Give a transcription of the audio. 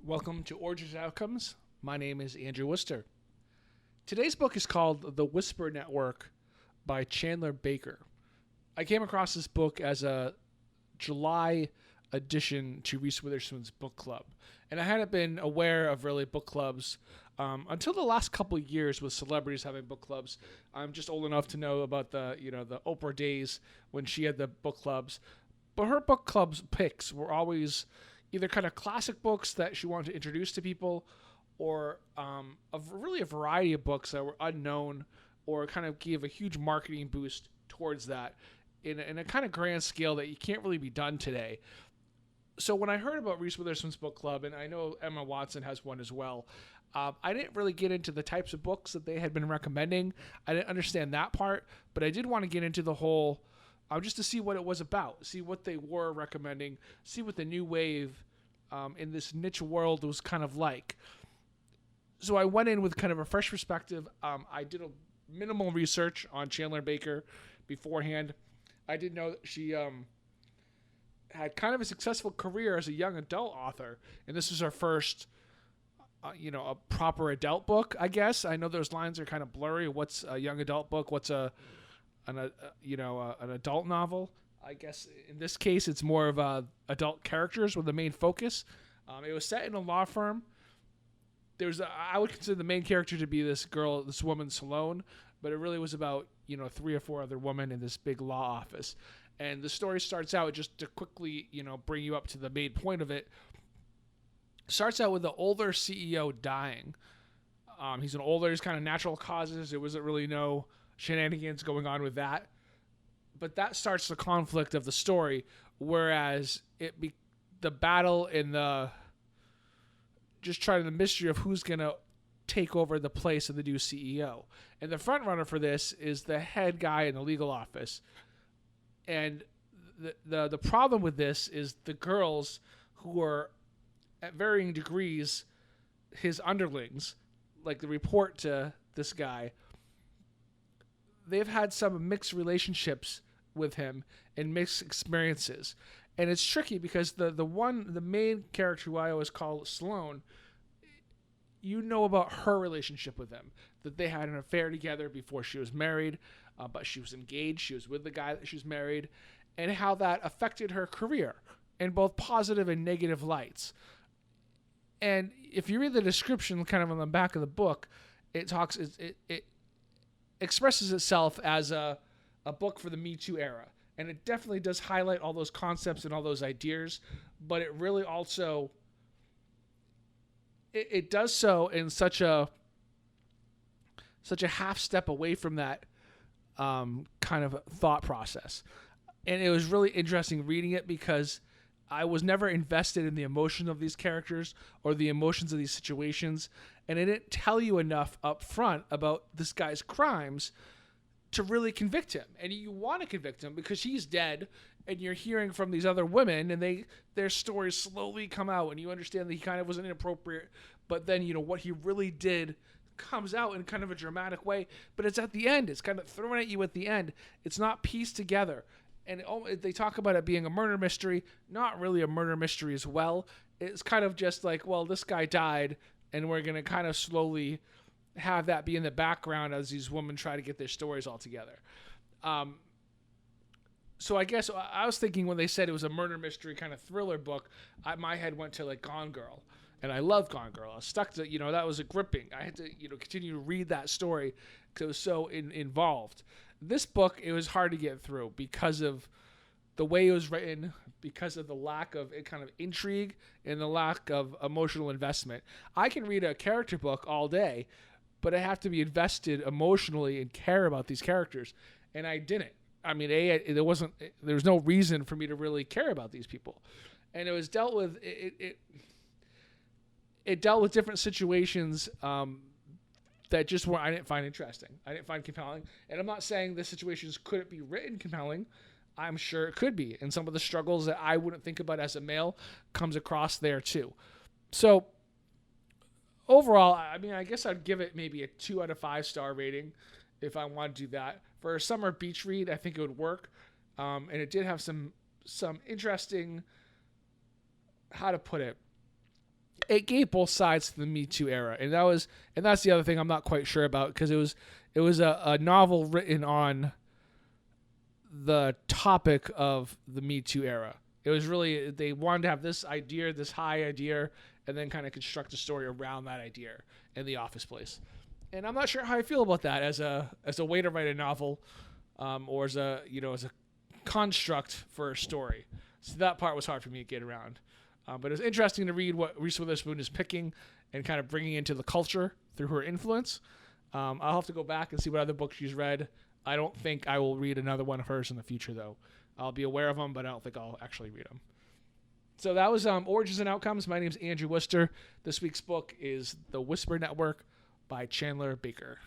Welcome to Origins and Outcomes. My name is Andrew Wooster. Today's book is called The Whisper Network by Chandler Baker. I came across this book as a July addition to Reese Witherspoon's Book Club. And I hadn't been aware of really book clubs until the last couple of years with celebrities having book clubs. I'm just old enough to know about the Oprah days when she had the book clubs. But her book club's picks were always either kind of classic books that she wanted to introduce to people, or really a variety of books that were unknown or kind of gave a huge marketing boost towards that in a kind of grand scale that you can't really be done today. So when I heard about Reese Witherspoon's book club, and I know Emma Watson has one as well, I didn't really get into the types of books that they had been recommending. I didn't understand that part, but I did want to get into the whole just to see what it was about, see what they were recommending, see what the new wave in this niche world was kind of like. So I went in with kind of a fresh perspective. I did a minimal research on Chandler Baker beforehand. I did know that she had kind of a successful career as a young adult author, and this is her first, a proper adult book, I guess. I know those lines are kind of blurry. What's a young adult book? What's an adult novel? I guess in this case, it's more of adult characters with the main focus. It was set in a law firm. I would consider the main character to be this woman, Sloane, but it really was about, 3 or 4 other women in this big law office. And the story starts out, just to quickly, bring you up to the main point of it, starts out with the older CEO dying. He's kind of natural causes. There wasn't really no shenanigans going on with that. But that starts the conflict of the story, whereas the battle and the mystery of who's going to take over the place of the new CEO. And the front runner for this is the head guy in the legal office. And the problem with this is the girls who are at varying degrees his underlings, like the report to this guy, they've had some mixed relationships with him and mixed experiences. And it's tricky because the main character, who I always call Sloane, about her relationship with him, that they had an affair together before she was married, but she was engaged, she was with the guy that she's married, and how that affected her career in both positive and negative lights. And if you read the description kind of on the back of the book, it expresses itself as a book for the Me Too era. And it definitely does highlight all those concepts and all those ideas, but it really also, it does so in such a half step away from that kind of thought process. And it was really interesting reading it because I was never invested in the emotion of these characters or the emotions of these situations, and it didn't tell you enough up front about this guy's crimes to really convict him. And you want to convict him because he's dead, and you're hearing from these other women, and their stories slowly come out, and you understand that he kind of was inappropriate, but then what he really did comes out in kind of a dramatic way. But it's at the end. It's kind of thrown at you at the end. It's not pieced together. And they talk about it being a murder mystery, not really a murder mystery as well. It's kind of just like, well, this guy died, and we're going to kind of slowly have that be in the background as these women try to get their stories all together. So I guess I was thinking when they said it was a murder mystery kind of thriller book, my head went to like Gone Girl. And I loved Gone Girl. I was stuck to, that was a gripping. I had to, continue to read that story because it was so involved. This book, it was hard to get through because of the way it was written, because of the lack of kind of intrigue and the lack of emotional investment. I can read a character book all day, but I have to be invested emotionally and care about these characters. And I didn't. I mean, there was no reason for me to really care about these people. And it was dealt with, it dealt with different situations that just I didn't find interesting. I didn't find compelling. And I'm not saying the situations couldn't be written compelling. I'm sure it could be. And some of the struggles that I wouldn't think about as a male comes across there too. So overall, I mean, I guess I'd give it maybe a 2 out of 5 star rating if I want to do that. For a summer beach read, I think it would work. And it did have some interesting, how to put it, it gave both sides to the Me Too era, and that's the other thing I'm not quite sure about, because it was a novel written on the topic of the Me Too era. It was really, they wanted to have this idea, this high idea, and then kind of construct a story around that idea in the office place. And I'm not sure how I feel about that as a way to write a novel, or as a construct for a story. So that part was hard for me to get around. But it was interesting to read what Reese Witherspoon is picking and kind of bringing into the culture through her influence. I'll have to go back and see what other books she's read. I don't think I will read another one of hers in the future, though. I'll be aware of them, but I don't think I'll actually read them. So that was Origins and Outcomes. My name's Andrew Wooster. This week's book is The Whisper Network by Chandler Baker.